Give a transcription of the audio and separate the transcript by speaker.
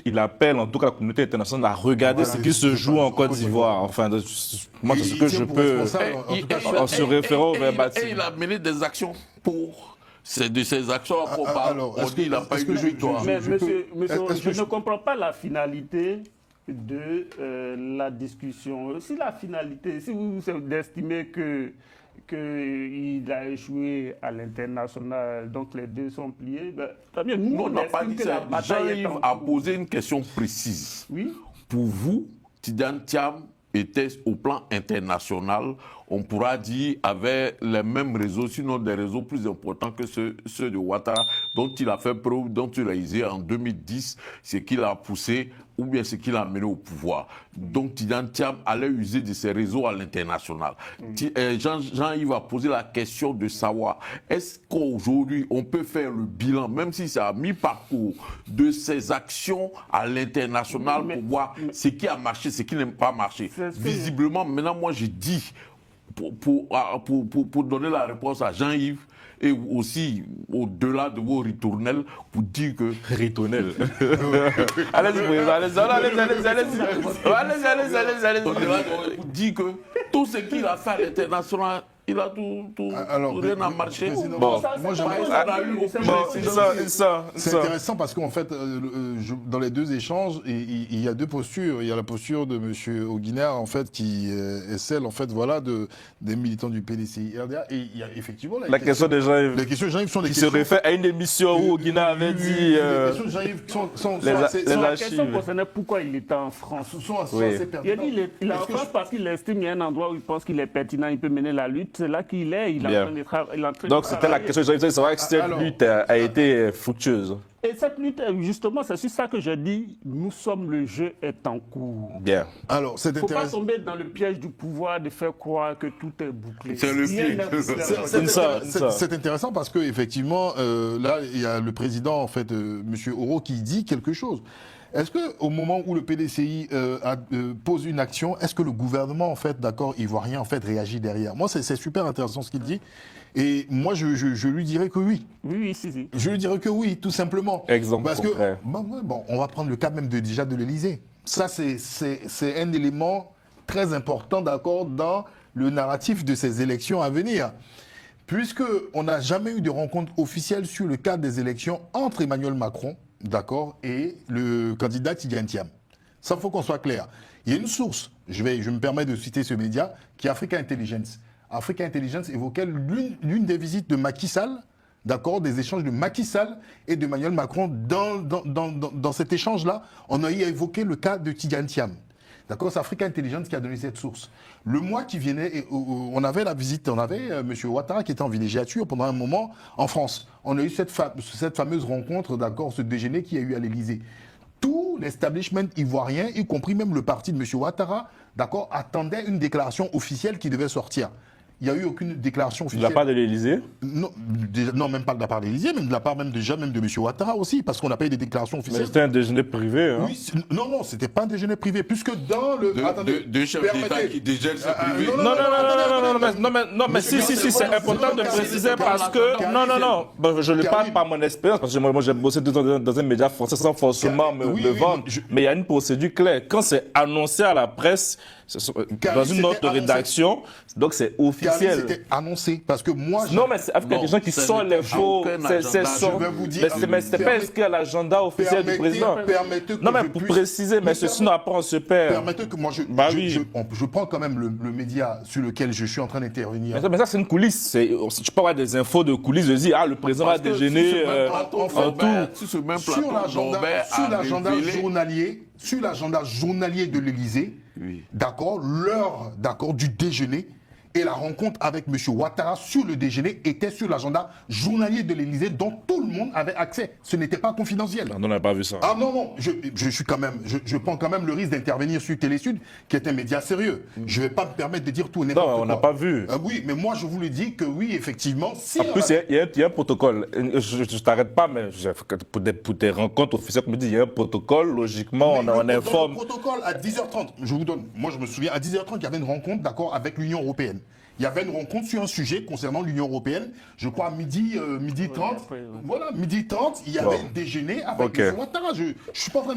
Speaker 1: Il appelle en tout cas la communauté internationale à regarder ce qui se joue en Côte d'Ivoire. Enfin, moi, c'est ce que je peux, en se référant au verbatim.
Speaker 2: Et il a mené des actions pour... C'est de ces actions qu'on parle. On dit qu'il n'a pas eu de victoire.
Speaker 3: Mais monsieur, je ne comprends pas la finalité de la discussion. Si la finalité, si vous estimez qu'il a échoué à l'international, donc les deux sont pliés, ben, très bien. Nous,
Speaker 2: on n'a pas dit ça. Jean-Yves a posé une question précise.
Speaker 3: Oui.
Speaker 2: Pour vous, Tidjane Thiam était au plan international, on pourra dire, avait les mêmes réseaux, sinon des réseaux plus importants que ceux de Ouattara, dont il a fait preuve, dont il a usé en 2010, ce qu'il a poussé ou bien ce qu'il a mené au pouvoir. Donc Tidjane Thiam allait user de ses réseaux à l'international. Jean-Yves a posé la question de savoir, est-ce qu'aujourd'hui on peut faire le bilan, même si c'est à mi-parcours, de ses actions à l'international pour voir ce qui a marché, ce qui n'a pas marché. Visiblement, maintenant moi je dis, pour donner la réponse à Jean-Yves, et aussi au-delà de vos ritournelles, pour dire que...
Speaker 1: Ritournelles. Allez-y.
Speaker 2: Pour dire que tout ce qu'il a fait à l'international, il a tout rien à marcher.
Speaker 4: Bon, moi c'est intéressant parce qu'en fait, dans les deux échanges, il y a deux postures. Il y a la posture de M. Auguinard, en fait, qui est celle, en fait, voilà, des militants du PDCI-RDA. Et il y a effectivement
Speaker 1: la question de Jean-Yves.
Speaker 4: Les questions de Jean-Yves sont des
Speaker 1: qui
Speaker 4: questions...
Speaker 1: se réfère à une émission où Auguinard avait dit...
Speaker 4: Les questions de Jean-Yves sont
Speaker 3: la question concernait pourquoi il était en France. Il a dit qu'il est en France parce qu'il estime qu'il y a un endroit où il pense qu'il est pertinent, il peut mener la lutte. C'est là qu'il est, il est en train de travailler.
Speaker 1: Donc c'était la question, je savoir que cette lutte a été fructueuse.
Speaker 3: Et cette lutte, justement, c'est sur ça que je dis, le jeu est en cours.
Speaker 1: Bien.
Speaker 4: Alors, c'est intéressant.
Speaker 3: Il ne faut pas tomber dans le piège du pouvoir de faire croire que tout est bouclé.
Speaker 2: C'est le piège.
Speaker 4: C'est intéressant parce qu'effectivement, là, il y a le président, en fait, M. Oro, qui dit quelque chose. Est-ce qu'au moment où le PDCI pose une action, est-ce que le gouvernement, en fait, d'accord, ivoirien, en fait, réagit derrière? Moi, c'est super intéressant ce qu'il dit. Et moi, je lui dirais que oui.
Speaker 3: Oui.
Speaker 4: Je lui dirais que oui, tout simplement.
Speaker 1: Exemple
Speaker 4: parce
Speaker 1: concret.
Speaker 4: Bon, on va prendre le cas même déjà de l'Élysée. Ça, c'est un élément très important, d'accord, dans le narratif de ces élections à venir. Puisqu'on n'a jamais eu de rencontre officielle sur le cadre des élections entre Emmanuel Macron, d'accord, et le candidat Tidjane Thiam. Ça, il faut qu'on soit clair. Il y a une source, je me permets de citer ce média, qui est Africa Intelligence. Africa Intelligence évoquait l'une des visites de Macky Sall, d'accord, des échanges de Macky Sall et d'Emmanuel Macron. Dans cet échange-là, on a évoqué le cas de Tidjane Thiam. D'accord, c'est Africa Intelligence qui a donné cette source. Le mois qui venait, on avait la visite, on avait M. Ouattara qui était en villégiature pendant un moment en France. On a eu cette fameuse rencontre, d'accord, ce déjeuner qu'il y a eu à l'Élysée. Tout l'establishment ivoirien, y compris même le parti de M. Ouattara, d'accord, attendait une déclaration officielle qui devait sortir. Il n'y a eu aucune déclaration officielle.
Speaker 1: De la part de l'Élysée?
Speaker 4: Non, même pas de la part de l'Élysée, mais de la part même de M. Ouattara aussi, parce qu'on n'a pas eu des déclarations officielles.
Speaker 1: Mais c'était un déjeuner privé, hein?
Speaker 4: Oui, non, c'était pas un déjeuner privé, puisque dans le...
Speaker 2: Deux chefs d'État qui déjeunent ce privé.
Speaker 1: Non, mais si, c'est important de préciser parce que... Non, je ne parle pas mon expérience, parce que moi j'ai bossé dans un média français sans forcément me vendre, mais il y a une procédure claire. Quand c'est annoncé à la presse, dans une autre rédaction, donc c'est officiel.
Speaker 4: C'était annoncé, parce que moi...
Speaker 1: Non, mais il y a des gens qui sont les faux. Mais c'est pas inscrit à l'agenda officiel du président. Non, mais pour préciser, mais sinon après on se perd.
Speaker 4: Permettez que moi, je prends quand même le média sur lequel je suis en train d'intervenir.
Speaker 1: Mais ça, c'est une coulisse. Tu peux avoir des infos de coulisses, de dire, le président va déjeuner en tout.
Speaker 4: Sur l'agenda journalier de l'Élysée, d'accord, l'heure du déjeuner et la rencontre avec M. Ouattara sur le déjeuner était sur l'agenda journalier de l'Élysée dont tout le monde avait accès. Ce n'était pas confidentiel.
Speaker 1: On n'a pas vu ça.
Speaker 4: Ah non, je prends quand même le risque d'intervenir sur Télésud, qui est un média sérieux. Je ne vais pas me permettre de dire tout et n'importe quoi.
Speaker 1: Non, on n'a pas vu.
Speaker 4: Oui, mais moi je vous le dis que oui, effectivement. Si
Speaker 1: en plus, il y a un protocole. Je ne t'arrête pas, mais pour des rencontres officielles, il y a un protocole. Logiquement, on informe.
Speaker 4: Le protocole à 10h30, je vous donne. Moi, je me souviens, à 10h30, il y avait une rencontre, d'accord, avec l'Union européenne. il y avait une rencontre sur un sujet concernant l'Union européenne, je crois à midi 30.
Speaker 3: après, ouais.
Speaker 4: Voilà, midi 30, il y avait un déjeuner avec
Speaker 1: Ok.
Speaker 4: M. Ouattara. Je ne suis pas en train